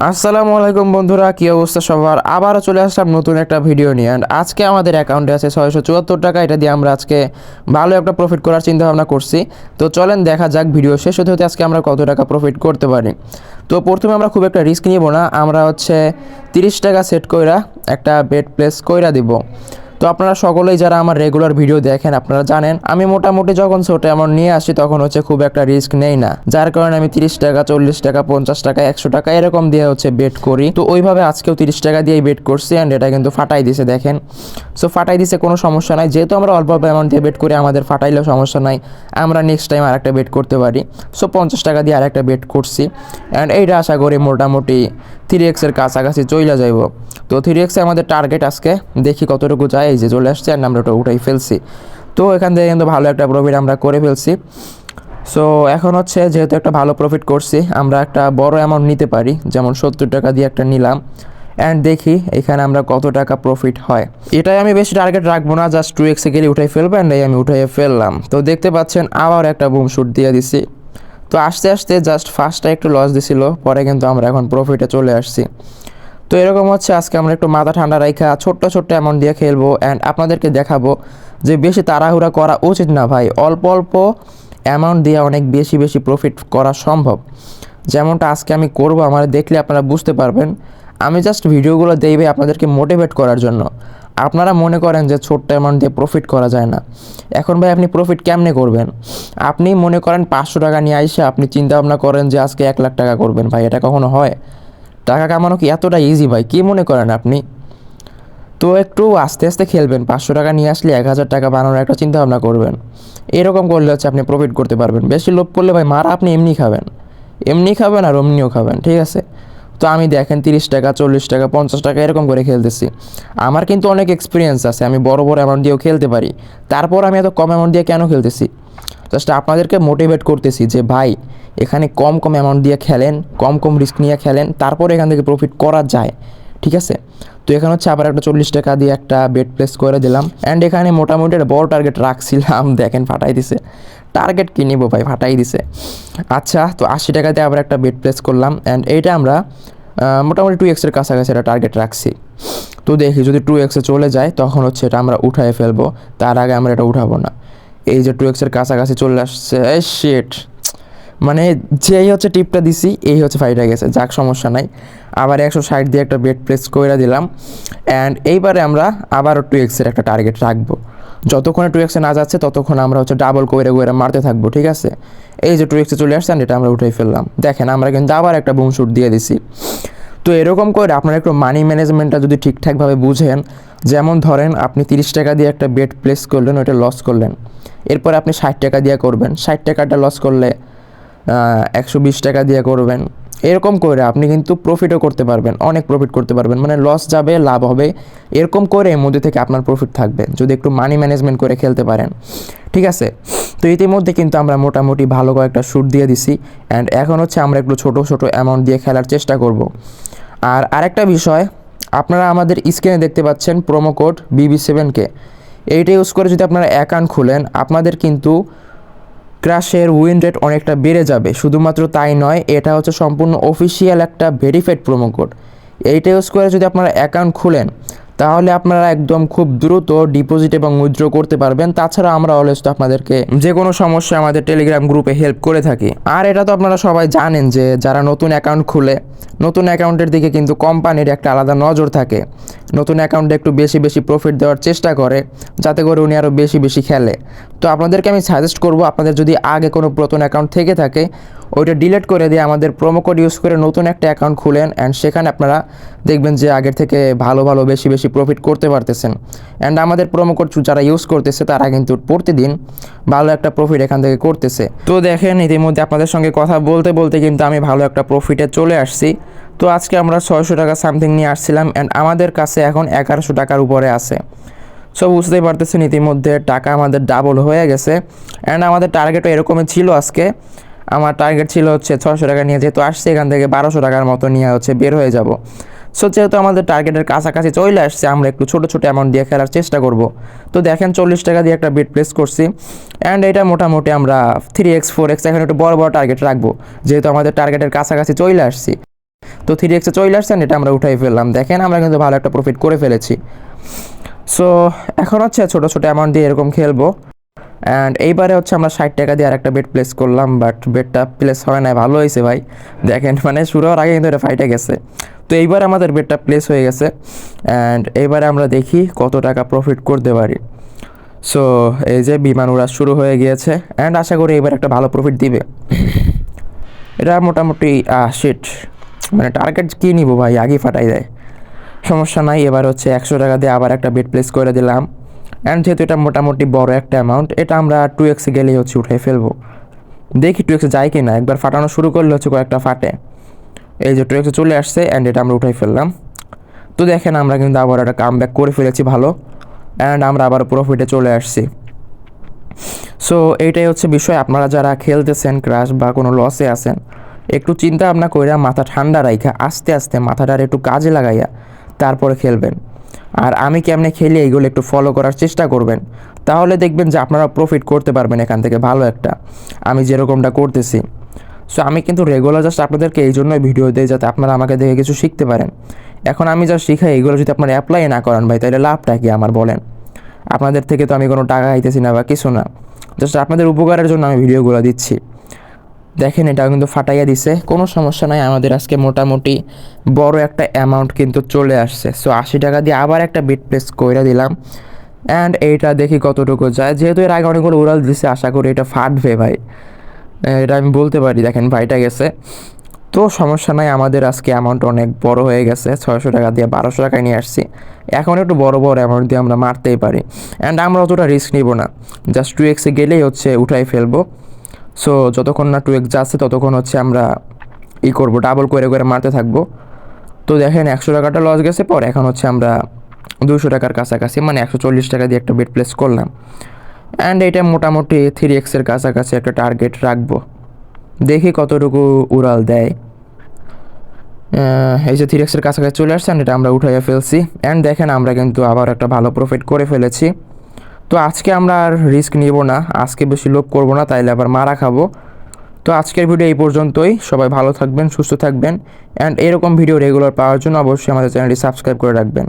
আসসালামু আলাইকুম বন্ধুরা, কি অবস্থা সবার? আবারও চলে আসলাম নতুন একটা ভিডিও নিয়ে। অ্যান্ড আজকে আমাদের অ্যাকাউন্টে আছে 674 টাকা। এটা দিয়ে আমরা আজকে ভালো একটা প্রফিট করার চিন্তা ভাবনা করছি। তো চলেন দেখা যাক ভিডিও শেষ হতে হতে আজকে আমরা কত টাকা প্রফিট করতে পারি। তো প্রথমে আমরা খুব একটা রিস্ক নিব না, আমরা 30 টাকা সেট কইরা একটা বেট প্লেস কইরা দিব। তো আপনারা সকলেই যারা আমার রেগুলার ভিডিও দেখেন আপনারা জানেন আমি মোটামুটি যখন ছোট অ্যামাউন্ট নিয়ে আসি তখন খুব একটা রিস্ক নেই না, যার কারণে আমি 30 টাকা 40 টাকা 50 টাকা 100 টাকা এরকম দিয়ে বেট করি। তো ওইভাবে আজকেও 30 টাকা দিয়েই বেট করছি অ্যান্ড এটা কিন্তু ফাটাই দিছে দেখেন। সো ফাটাই দিছে, কোনো সমস্যা নাই, যেহেতু আমরা অল্প অল্প অ্যামাউন্ট দিয়ে বেট করি আমাদের ফাটাইলেও সমস্যা নাই, আমরা নেক্সট টাইম আরেকটা বেট করতে পারি। সো 50 টাকা দিয়ে আরেকটা বেট করছি অ্যান্ড এইটা আশা করি মোটামুটি 3x-এর কাছাকাছি চইলা যাইব। তো 3x-এ আমাদের টার্গেট আজকে দেখি কতটুকু যায়। এই যে চলে আসছে অ্যান্ড আমরা ওটা উঠাই ফেলছি। তো এখান থেকে কিন্তু ভালো একটা প্রফিট আমরা করে ফেলছি। সো এখন যেহেতু একটা ভালো প্রফিট করছি আমরা একটা বড় অ্যামাউন্ট নিতে পারি, যেমন 70 টাকা দিয়ে একটা নিলাম অ্যান্ড দেখি এখানে আমরা কত টাকা প্রফিট হয়। এটাই আমি বেশি টার্গেট রাখবো না, জাস্ট 2x-এ গেলে উঠাই ফেলবো অ্যান্ড এই আমি উঠাই ফেললাম। তো দেখতে পাচ্ছেন আবার একটা বুম শুট দিয়ে দিছি। তো আস্তে আস্তে জাস্ট ফার্স্টটা একটু লস দিছিল, পরে কিন্তু আমরা এখন প্রফিটে চলে আসছি। তো এরকম আজকে আমরা একটু মাথা ঠান্ডা রাখা ছোট্ট ছোট্ট অ্যামাউন্ট দিয়ে খেলবো অ্যান্ড আপনাদেরকে দেখাবো যে বেশি তাড়াহুড়া করা উচিত না ভাই, অল্প অল্প অ্যামাউন্ট দিয়ে অনেক বেশি বেশি প্রফিট করা সম্ভব। যেমনটা আজকে আমি করব, আমার দেখলে আপনারা বুঝতে পারবেন। আমি জাস্ট ভিডিওগুলো দেই ভাই আপনাদেরকে মোটিভেট করার জন্য। আপনারা মনে করেন যে ছোট্ট অ্যামাউন্ট দিয়ে প্রফিট করা যায় না, এখন ভাই আপনি প্রফিট কেমনে করবেন? আপনি মনে করেন 500 টাকা নিয়ে আইসে আপনি চিন্তা ভাবনা করেন যে আজকে 1 লাখ টাকা করবেন, ভাই এটা কখনো হয়? টাকা কামানো কি এতটা ইজি ভাই? কী মনে করেন আপনি? তো একটু আস্তে আস্তে খেলবেন, 500 টাকা নিয়ে আসলে 1000 টাকা বানানোর একটা চিন্তা ভাবনা করবেন। এরকম করলে আপনি প্রফিট করতে পারবেন। বেশি লোভ করলে ভাই মারা আপনি এমনি খাবেন আর অমনিও খাবেন, ঠিক আছে? তো আমি দেখেন 30 টাকা 40 টাকা 50 টাকা এরকম করে খেলতেছি। আমার কিন্তু অনেক এক্সপিরিয়েন্স আছে, আমি বড় বড় অ্যামাউন্ট দিয়েও খেলতে পারি। তারপর আমি এত কম অ্যামাউন্ট দিয়ে কেন খেলতেছি? জাস্ট আপনাদেরকে মোটিভেট করতেছি যে ভাই এখানে কম কম অ্যামাউন্ট দিয়ে খেলেন, কম কম রিস্ক নিয়ে খেলেন, তারপর এখান থেকে প্রফিট করা যায়, ঠিক আছে? তো এখানে আবার একটা 40 টাকা দিয়ে একটা বেট প্লেস করে দিলাম অ্যান্ড এখানে মোটামুটি একটা বড় টার্গেট রাখছিলাম, দেখেন ফাটাই দিছে। টার্গেট কি নিব ভাই, ফাটাই দিছে। আচ্ছা, তো 80 টাকা দিয়ে আবার একটা বেট প্লেস করলাম অ্যান্ড এইটা আমরা মোটামুটি 2x-এর কাছাকাছি একটা টার্গেট রাখছি। তো দেখি যদি 2x-এ চলে যায় তখন এটা আমরা উঠায় ফেলবো, তার আগে আমরা এটা উঠাবো না। এই যে 2x-এর কাছাকাছি চলে আসছে, এই শিট, মানে যেই টিপটা দিছি এই ফাইট হয়ে গেছে। যাক, সমস্যা নাই, আবার 160 দিয়ে একটা বেট প্লেস করে দিলাম অ্যান্ড এইবারে আমরা আবারও 2x-এর একটা টার্গেট রাখবো। যতক্ষণে 2x-এ না যাচ্ছে ততক্ষণ আমরা ডাবল করে মারতে থাকবো, ঠিক আছে? এই যে 2x-এ চলে আসছে এটা আমরা উঠাই ফেললাম, দেখেন আমরা কিন্তু আবার একটা বুম শুট দিয়ে দিছি। তো এরকম করে আপনারা একটু মানি ম্যানেজমেন্টটা যদি ঠিকঠাকভাবে বুঝেন, যেমন ধরেন আপনি 30 টাকা দিয়ে একটা বেট প্লেস করলেন, ওইটা লস করলেন, এরপর আপনি 60 টাকা দিয়ে করবেন, 60 টাকাটা লস করলে 120 টাকা দিয়ে করবেন। এরকম করে আপনি কিন্তু প্রফিটও করতে পারবেন, অনেক প্রফিট করতে পারবেন, মানে লস যাবে লাভ হবে, এরকম করে এর মধ্যে থেকে আপনার প্রফিট থাকবে যদি একটু মানি ম্যানেজমেন্ট করে খেলতে পারেন, ঠিক আছে? তো ইতিমধ্যে কিন্তু আমরা মোটামুটি ভালো কয়েকটা শ্যুট দিয়ে দিছি অ্যান্ড এখন আমরা একটু ছোটো ছোটো অ্যামাউন্ট দিয়ে খেলার চেষ্টা করব। আর আরেকটা বিষয়, আপনারা আমাদের স্ক্রিনে দেখতে পাচ্ছেন প্রোমো কোড BB7K, এইটা ইউজ করে যদি আপনারা অ্যাকাউন্ট খুলেন আপনাদের কিন্তু ক্র্যাশের উইন রেট অনেকটা বেড়ে যাবে। শুধুমাত্র তাই নয়, এটা সম্পূর্ণ অফিসিয়াল একটা ভেরিফাইড প্রোমো কোড। এইটা ইউজ করে যদি আপনারা অ্যাকাউন্ট খুলেন তাহলে আপনারা একদম খুব দ্রুত ডিপোজিট এবং উইথড্র করতে পারবেন। তাছাড়া আমরা অলওয়েজ তো আপনাদেরকে যে কোনো সমস্যা আমাদের টেলিগ্রাম গ্রুপে হেল্প করে থাকি। আর এটা তো আপনারা সবাই জানেন যে যারা নতুন অ্যাকাউন্ট খুলে, নতুন অ্যাকাউন্টের দিকে কিন্তু কোম্পানির একটা আলাদা নজর থাকে। নতুন অ্যাকাউন্টে একটু বেশি বেশি প্রফিট দেওয়ার চেষ্টা করে যাতে করে উনি আরও বেশি বেশি খেলে। তো আপনাদেরকে আমি সাজেস্ট করব, আপনাদের যদি আগে কোনো পুরাতন অ্যাকাউন্ট থেকে থাকে ওইটা ডিলিট করে দিয়ে আমাদের প্রোমো কোড ইউজ করে নতুন একটা অ্যাকাউন্ট খুলেন অ্যান্ড সেখানে আপনারা দেখবেন যে আগের থেকে ভালো ভালো বেশি বেশি প্রফিট করতে পারতেছেন। অ্যান্ড আমাদের প্রোমো কোড যারা ইউজ করতেছে তারা কিন্তু প্রতিদিন ভালো একটা প্রফিট এখান থেকে করতেছে। তো দেখেন ইতিমধ্যে আপনাদের সঙ্গে কথা বলতে বলতে কিন্তু আমি ভালো একটা প্রফিটে চলে আসছি। তো আজকে আমরা 600 টাকা সামথিং নিয়ে আসছিলাম অ্যান্ড আমাদের কাছে এখন 1100 টাকার উপরে আছে। সো বুঝতেই পারতেছেন ইতিমধ্যে টাকা আমাদের ডাবল হয়ে গেছে অ্যান্ড আমাদের টার্গেটও এরকমই ছিল। আজকে আমার টার্গেট ছিল 600 টাকা নিয়ে, যেহেতু আসছে এখান থেকে 1200 টাকার মতো নিয়ে বের হয়ে যাব। সো যেহেতু আমাদের টার্গেটের কাছাকাছি চলে আসছে আমরা একটু ছোটো ছোটো অ্যামাউন্ট দিয়ে খেলার চেষ্টা করব। তো দেখেন 40 টাকা দিয়ে একটা বেট প্লেস করছি অ্যান্ড এটা মোটামুটি আমরা 3x 4x এখন একটু বড় বড় টার্গেট রাখবো, যেহেতু আমাদের টার্গেটের কাছাকাছি চলে আসছি। তো 3x চলে আসছে and এটা আমরা উঠাই ফেললাম। দেখেন আমরা কিন্তু ভালো একটা প্রফিট করে ফেলেছি। সো এখন হচ্ছে ছোটো ছোটো অ্যামাউন্ট দিয়ে এরকম খেলবো। অ্যান্ড এইবারে হচ্ছে আমরা 60 টাকা দিয়ে আরেকটা বেট প্লেস করলাম, বাট বেটটা প্লেস হয় না। ভালো হয়েছে ভাই, দেখেন মানে শুরু হওয়ার আগে কিন্তু এটা ফাইটে গেছে। তো এইবার আমাদের বেটটা প্লেস হয়ে গেছে অ্যান্ড এইবারে আমরা দেখি কত টাকা প্রফিট করতে পারি। সো এই যে বিমান উড়া শুরু হয়ে গিয়েছে অ্যান্ড আশা করি এবার একটা ভালো প্রফিট দিবে। এটা মোটামুটি শিট, মানে টার্গেট কী নিব ভাই, আগেই ফাটাই দেয়। সমস্যা নাই, এবার হচ্ছে 100 টাকা দিয়ে আবার একটা বেট প্লেস করে দিলাম। অ্যান্ড যেহেতু এটা মোটামুটি বড় একটা অ্যামাউন্ট, এটা আমরা 2x গেলেই হচ্ছে উঠে ফেলবো। দেখি 2x যায় কি না, একবার ফাটানো শুরু করলে হচ্ছে কয়েকটা ফাটে। এই যে 2x চলে আসছে অ্যান্ড এটা আমরা উঠাই ফেললাম। তো দেখেন আমরা কিন্তু আবার একটা কাম ব্যাক করে ফেলেছি ভালো, অ্যান্ড আমরা আবার প্রফিটে চলে আসছি। সো এইটাই হচ্ছে বিষয়। আপনারা যারা খেলতেছেন ক্রাশ বা কোনো লসে আছেন, একটু চিন্তা ভাবনা কইরা মাথা ঠান্ডা রাইখা আস্তে আস্তে মাথাটার একটু কাজে লাগাইয়া তারপরে খেলবেন। আর আমি কেমনে খেলি এইগুলো একটু ফলো করার চেষ্টা করবেন, তাহলে দেখবেন যে আপনারা প্রফিট করতে পারবেন এখান থেকে ভালো একটা, আমি যেরকমটা করতেছি। সো আমি কিন্তু রেগুলার জাস্ট আপনাদেরকে এই জন্যই ভিডিও দিই, যাতে আপনারা আমাকে দেখে কিছু শিখতে পারেন। এখন আমি যা শিখাই এগুলো যদি আপনারা অ্যাপ্লাই না করেন ভাই, তাহলে লাভটা কি আমার বলেন? আপনাদের থেকে তো আমি কোনো টাকা খাইতেছি না বা কিছু না, জাস্ট আপনাদের উপকারের জন্য আমি ভিডিওগুলো দিচ্ছি। দেখেন এটাও কিন্তু ফাটাইয়া দিছে, কোনো সমস্যা নাই। আমাদের আজকে মোটামুটি বড় একটা অ্যামাউন্ট কিন্তু চলে আসছে। সো 80 টাকা দিয়ে আবার একটা বিট প্লেস করে দিলাম অ্যান্ড এইটা দেখি কতটুকু যায়। যেহেতু এর আগে অনেকগুলো উড়াল দিছে, আশা করি এটা ফাটবে ভাই, এটা আমি বলতে পারি। দেখেন ভাইটা গেছে, তো সমস্যা নাই। আমাদের আজকে অ্যামাউন্ট অনেক বড় হয়ে গেছে, 600 টাকা দিয়ে 1200 টাকায় নিয়ে আসছি। এখন একটু বড় বড় অ্যামাউন্ট দিয়ে আমরা মারতেই পারি অ্যান্ড আমরা অতটা রিস্ক নিব না, জাস্ট 2x গেলেই হচ্ছে উঠাই ফেলবো। সো যতক্ষণ না 2x যাচ্ছে ততক্ষণ হচ্ছে আমরা করবো, ডাবল করে করে মারতে থাকবো। তো দেখেন 100 টাকাটা লস গেছে পর, এখন হচ্ছে আমরা 200 টাকার কাছাকাছি, মানে 140 টাকা দিয়ে একটা বেট প্লেস করলাম অ্যান্ড এটা মোটামুটি 3x কাছাকাছি একটা টার্গেট রাখবো। দেখি কতটুকু উড়াল দেয়। এই যে 3x কাছাকাছি চলে আসছে, এটা আমরা উঠাইয়া ফেলছি অ্যান্ড দেখেন আমরা কিন্তু আবার একটা ভালো প্রফিট করে ফেলেছি। তো আজকে আমরা আর রিস্ক নিব না, আজকে বেশি লোভ করবো না, তাইলে আবার মারা খাবো। তো আজকের ভিডিও এই পর্যন্তই। সবাই ভালো থাকবেন, সুস্থ থাকবেন অ্যান্ড এরকম ভিডিও রেগুলার পাওয়ার জন্য অবশ্যই আমাদের চ্যানেলটি সাবস্ক্রাইব করে রাখবেন।